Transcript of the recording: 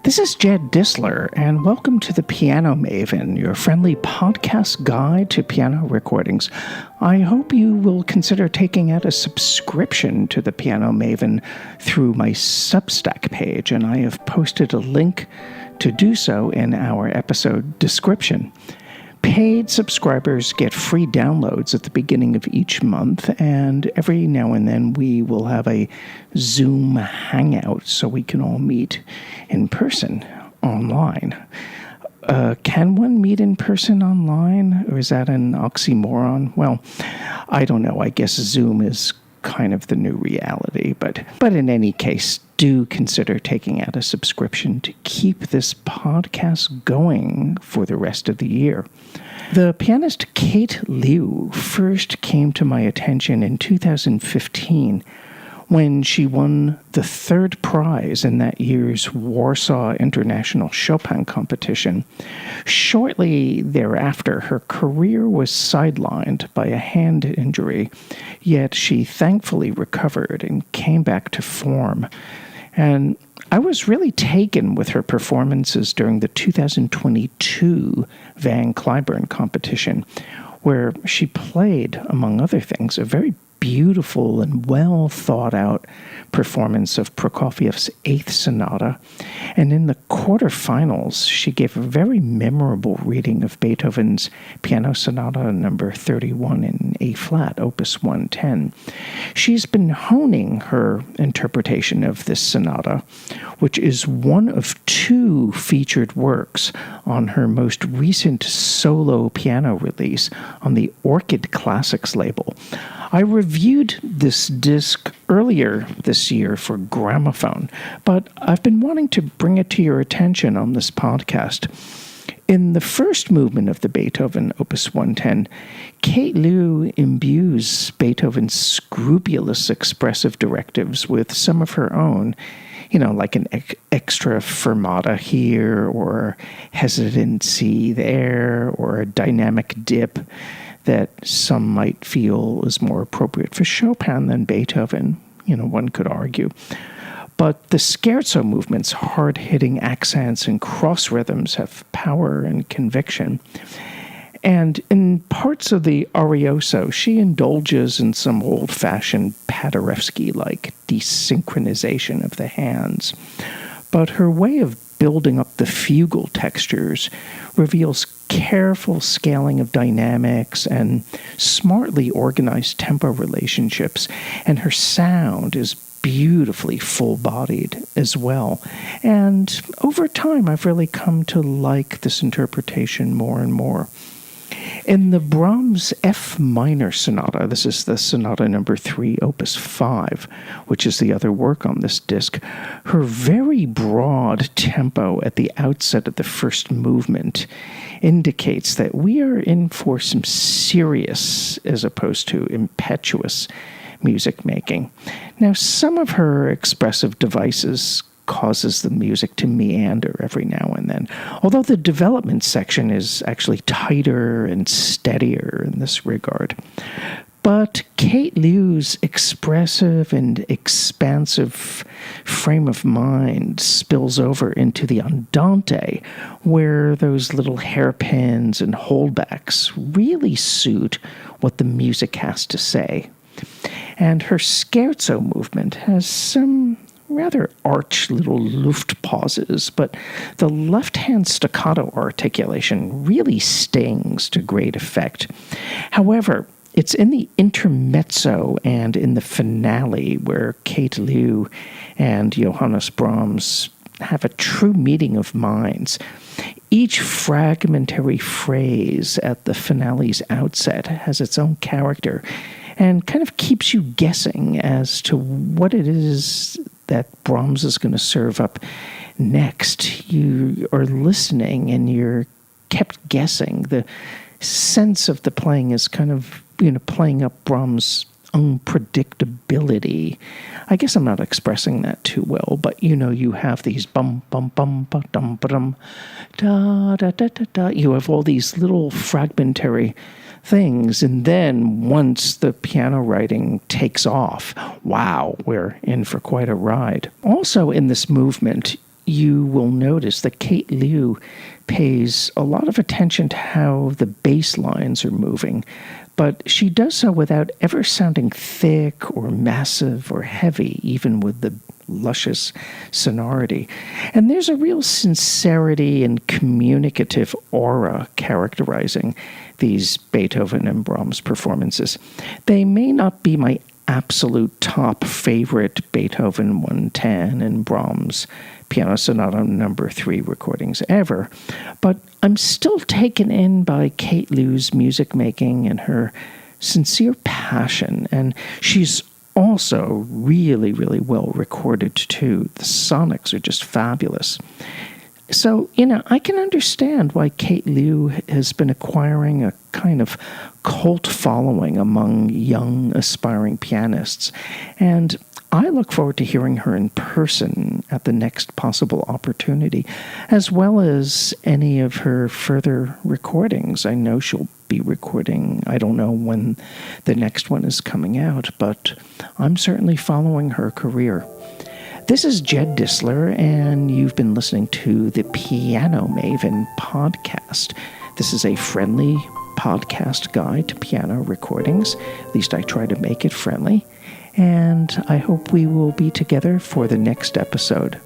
This is Jed Disler, and welcome to the Piano Maven, your friendly podcast guide to piano recordings. I hope you will consider taking out a subscription to the Piano Maven through my Substack page, and I have posted a link to do so in our episode description. Paid subscribers get free downloads at the beginning of each month, and every now and then we will have a Zoom hangout so we can all meet in person online. Can one meet in person online, or is that an oxymoron? Well, I don't know. I guess Zoom is kind of the new reality, but in any case, do consider taking out a subscription to keep this podcast going for the rest of the year. The pianist Kate Liu first came to my attention in 2015 when she won the third prize in that year's Warsaw International Chopin competition. Shortly thereafter, her career was sidelined by a hand injury, yet she thankfully recovered and came back to form. And I was really taken with her performances during the 2022 Van Cliburn competition, where she played, among other things, a very beautiful and well thought out performance of Prokofiev's Eighth Sonata. And in the quarterfinals, she gave a very memorable reading of Beethoven's Piano Sonata number 31 in A flat, Opus 110. She's been honing her interpretation of this sonata, which is one of two featured works on her most recent solo piano release on the Orchid Classics label. I reviewed this disc earlier this year for Gramophone, but I've been wanting to bring it to your attention on this podcast. In the first movement of the Beethoven Opus 110, Kate Liu imbues Beethoven's scrupulous expressive directives with some of her own, like an extra fermata here, or hesitancy there, or a dynamic dip that some might feel is more appropriate for Chopin than Beethoven, one could argue. But the scherzo movement's hard-hitting accents and cross rhythms have power and conviction. And in parts of the Arioso, she indulges in some old-fashioned Paderewski-like desynchronization of the hands. But her way of building up the fugal textures reveals careful scaling of dynamics and smartly organized tempo relationships, and her sound is beautifully full-bodied as well. And over time, I've really come to like this interpretation more and more. In the Brahms F minor sonata, this is the sonata number 3, opus 5, which is the other work on this disc, her very broad tempo at the outset of the first movement indicates that we are in for some serious, as opposed to impetuous, music making. Now, some of her expressive devices causes the music to meander every now and then, although the development section is actually tighter and steadier in this regard. But Kate Liu's expressive and expansive frame of mind spills over into the andante, where those little hairpins and holdbacks really suit what the music has to say. And her scherzo movement has some rather arch little luft pauses, but the left-hand staccato articulation really stings to great effect. However, it's in the intermezzo and in the finale where Kate Liu and Johannes Brahms have a true meeting of minds. Each fragmentary phrase at the finale's outset has its own character and kind of keeps you guessing as to what it is that Brahms is going to serve up next. You are listening and you're kept guessing. The sense of the playing is kind of, playing up Brahms' unpredictability. I guess I'm not expressing that too well, but you have these bum bum bum ba dum ba dum da da da da da. You have all these little fragmentary things, and then once the piano writing takes off, wow, we're in for quite a ride. Also in this movement, you will notice that Kate Liu pays a lot of attention to how the bass lines are moving, but she does so without ever sounding thick or massive or heavy, even with the luscious sonority. And there's a real sincerity and communicative aura characterizing these Beethoven and Brahms performances. They may not be my absolute top favorite Beethoven 110 and Brahms Piano Sonata No. 3 recordings ever, but I'm still taken in by Kate Liu's music making and her sincere passion, and she's also really, really well recorded too. The sonics are just fabulous. So, I can understand why Kate Liu has been acquiring a kind of cult following among young, aspiring pianists. And I look forward to hearing her in person at the next possible opportunity, as well as any of her further recordings. I know she'll be recording, I don't know when the next one is coming out, but I'm certainly following her career. This is Jed Disler, and you've been listening to the Piano Maven podcast. This is a friendly podcast guide to piano recordings. At least I try to make it friendly. And I hope we will be together for the next episode.